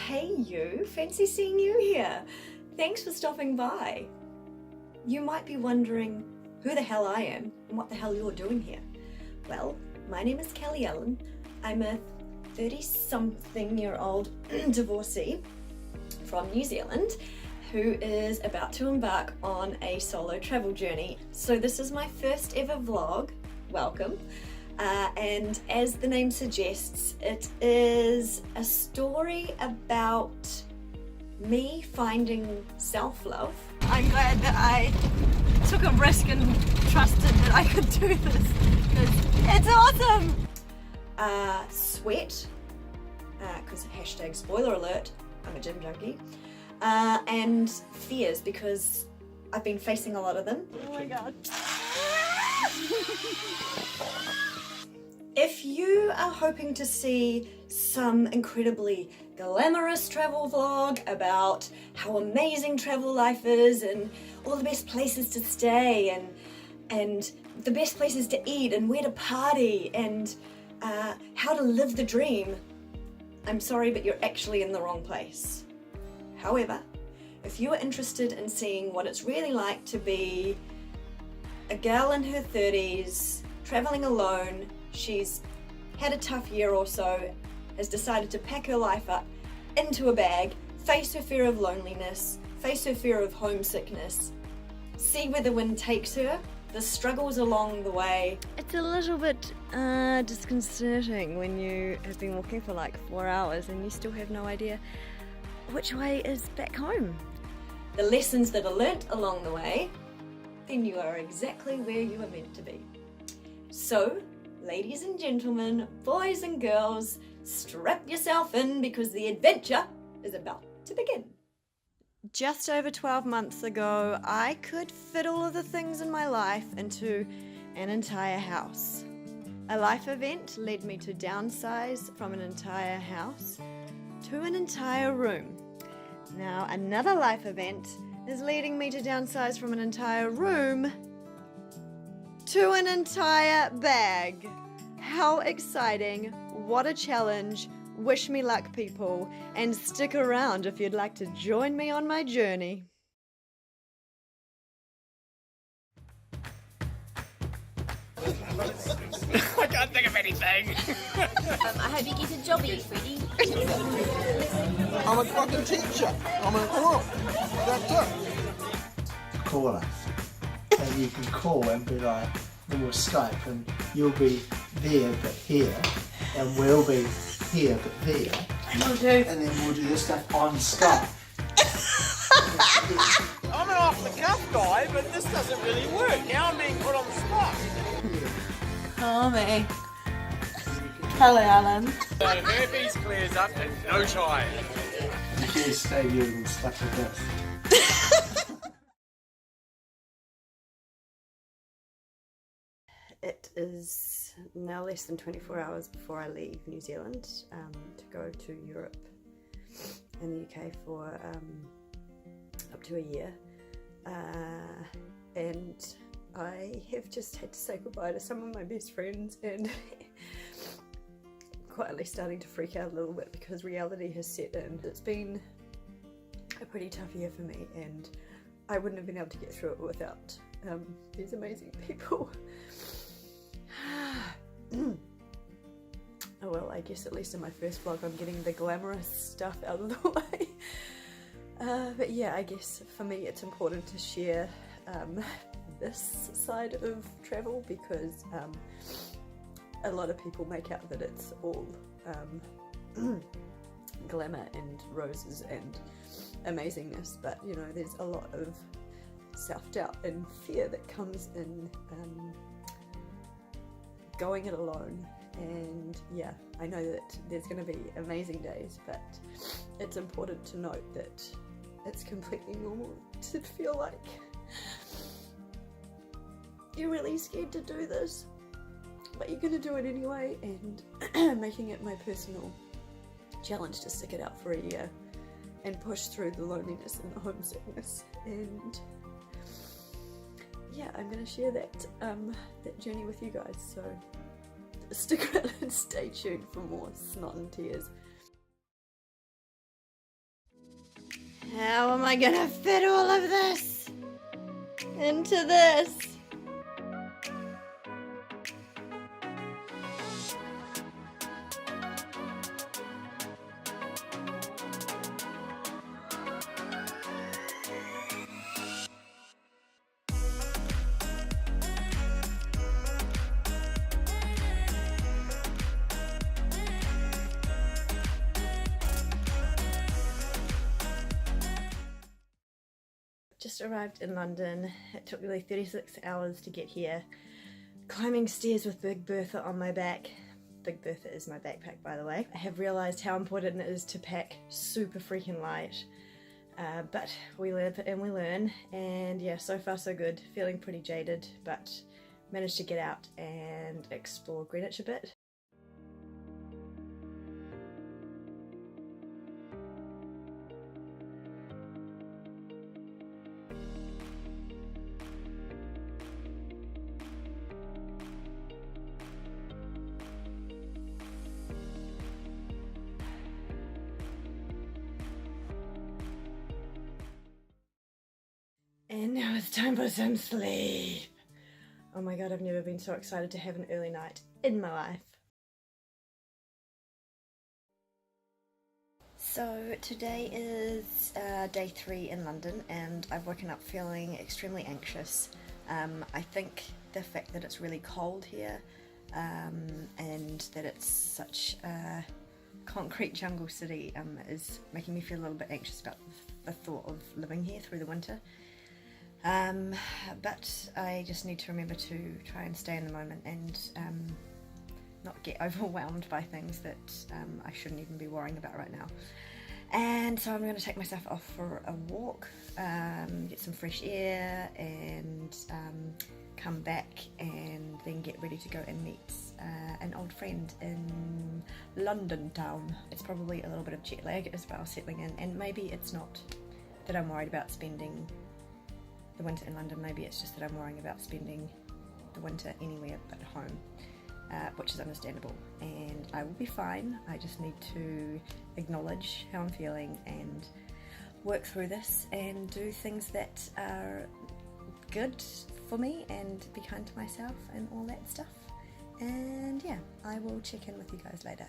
Hey you, fancy seeing you here. Thanks for stopping by. You might be wondering who the hell I am and what the hell you're doing here. Well, my name is Kelly Ewart. I'm a 30-something-year-old divorcee from New Zealand who is about to embark on a solo travel journey. So this is my first ever vlog. Welcome. And as the name suggests, it is a story about me finding self-love. I'm glad that I took a risk and trusted that I could do this because it's awesome! Sweat, because hashtag spoiler alert, I'm a gym junkie, and fears because I've been facing a lot of them. Oh my god. If you are hoping to see some incredibly glamorous travel vlog about how amazing travel life is and all the best places to stay and the best places to eat and where to party and how to live the dream, I'm sorry, but you're actually in the wrong place. However, if you are interested in seeing what it's really like to be a girl in her 30s, traveling alone, she's had a tough year or so, has decided to pack her life up into a bag, face her fear of loneliness, face her fear of homesickness, see where the wind takes her, the struggles along the way. It's a little bit disconcerting when you have been walking for like 4 hours and you still have no idea which way is back home. The lessons that are learnt along the way, then you are exactly where you are meant to be. So, ladies and gentlemen, boys and girls, strap yourself in because the adventure is about to begin. Just over 12 months ago, I could fit all of the things in my life into an entire house. A life event led me to downsize from an entire house to an entire room. Now, another life event is leading me to downsize from an entire room to an entire bag. How exciting, what a challenge. Wish me luck, people, and stick around if you'd like to join me on my journey. I can't think of anything. I hope you get a jobby, Freddie. I'm a fucking teacher. That's it. Call us, and you can call and be like, then we'll Skype and you'll be there but here and we'll be here but there, and then we'll do this stuff on Skype. I'm an off the cuff guy, but this doesn't really work. Now I'm being put on the spot. Call me. Kelly Allen. So herpes clears up in no time. You can stay using stuff like this. It is now less than 24 hours before I leave New Zealand to go to Europe and the UK for up to a year, and I have just had to say goodbye to some of my best friends and quietly starting to freak out a little bit because reality has set in. It's been a pretty tough year for me and I wouldn't have been able to get through it without these amazing people. Oh well, I guess at least in my first vlog I'm getting the glamorous stuff out of the way. But yeah, I guess for me it's important to share this side of travel because a lot of people make out that it's all glamour and roses and amazingness, but you know, there's a lot of self-doubt and fear that comes in going it alone. And yeah, I know that there's going to be amazing days, but it's important to note that it's completely normal to feel like you're really scared to do this, but you're going to do it anyway, and making it my personal challenge to stick it out for a year and push through the loneliness and the homesickness. And yeah, I'm going to share that journey with you guys, so stick around and stay tuned for more snot and tears. How am I gonna fit all of this into this? Just arrived in London. It took nearly 36 hours to get here. Climbing stairs with Big Bertha on my back. Big Bertha is my backpack, by the way. I have realised how important it is to pack super freaking light. But we live and we learn, and yeah, so far so good. Feeling pretty jaded, but managed to get out and explore Greenwich a bit. And now it's time for some sleep. Oh my god, I've never been so excited to have an early night in my life. So today is day 3 in London, and I've woken up feeling extremely anxious. I think the fact that it's really cold here and that it's such a concrete jungle city is making me feel a little bit anxious about the thought of living here through the winter. But I just need to remember to try and stay in the moment and not get overwhelmed by things that I shouldn't even be worrying about right now. And so I'm going to take myself off for a walk, get some fresh air, and come back and then get ready to go and meet an old friend in London town. It's probably a little bit of jet lag as well settling in, and maybe it's not that I'm worried about spending the winter in London, maybe it's just that I'm worrying about spending the winter anywhere but home, which is understandable, and I will be fine. I just need to acknowledge how I'm feeling and work through this and do things that are good for me and be kind to myself and all that stuff. And yeah, I will check in with you guys later.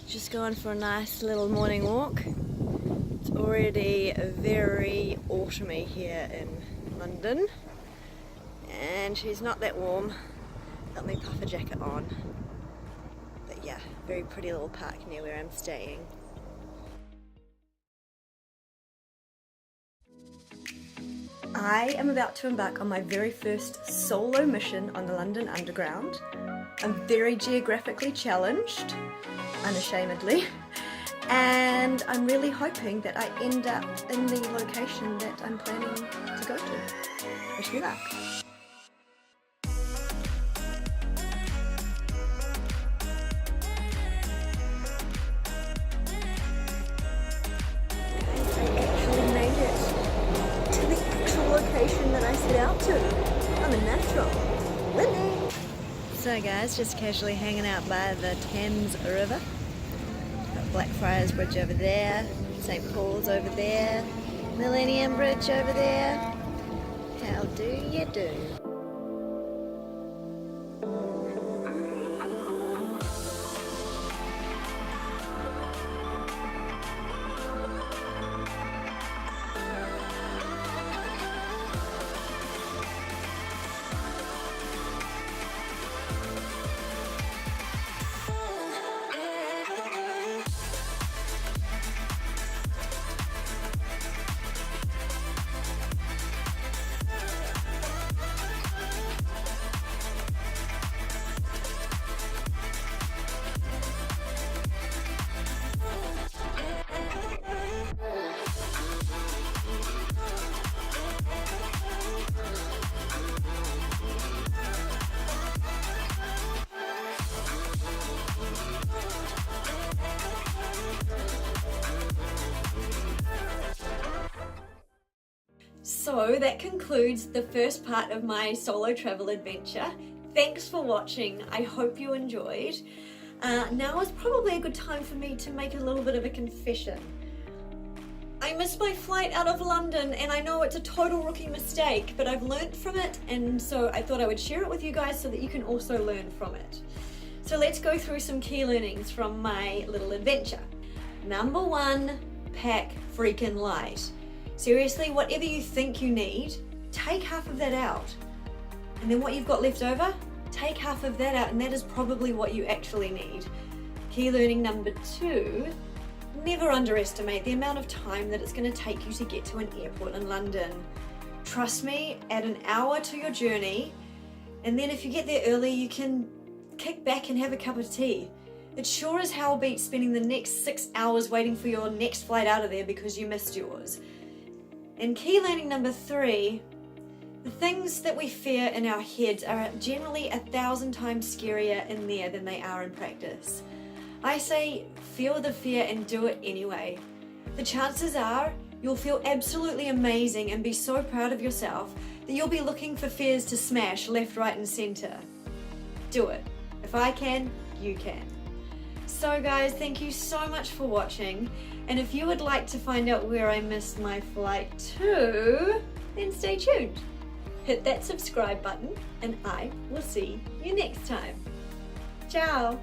Just going for a nice little morning walk. It's already very autumny here in London, and she's not that warm. Got my puffer jacket on. But yeah, very pretty little park near where I'm staying. I am about to embark on my very first solo mission on the London Underground. I'm very geographically challenged, unashamedly, and I'm really hoping that I end up in the location that I'm planning to go to. Wish me luck. That I set out to. I'm a natural. Winning! So guys, just casually hanging out by the Thames River. Got Blackfriars Bridge over there, St Paul's over there, Millennium Bridge over there. How do you do? So that concludes the first part of my solo travel adventure. thanks for watching. I hope you enjoyed. Now is probably a good time for me to make a little bit of a confession. I missed my flight out of London, and I know it's a total rookie mistake, but I've learnt from it, and so I thought I would share it with you guys so that you can also learn from it. So let's go through some key learnings from my little adventure. Number 1, pack freaking light. Seriously, whatever you think you need, take half of that out. And then what you've got left over, take half of that out, and that is probably what you actually need. Key learning number 2, never underestimate the amount of time that it's going to take you to get to an airport in London. Trust me, add an hour to your journey, and then if you get there early, you can kick back and have a cup of tea. It sure as hell beats spending the next 6 hours waiting for your next flight out of there because you missed yours. And key learning number 3, the things that we fear in our heads are generally 1,000 times scarier in there than they are in practice. I say feel the fear and do it anyway. The chances are you'll feel absolutely amazing and be so proud of yourself that you'll be looking for fears to smash left, right and center. Do it. If I can, you can. So guys, thank you so much for watching, and if you would like to find out where I missed my flight to, then stay tuned. Hit that subscribe button and I will see you next time. Ciao!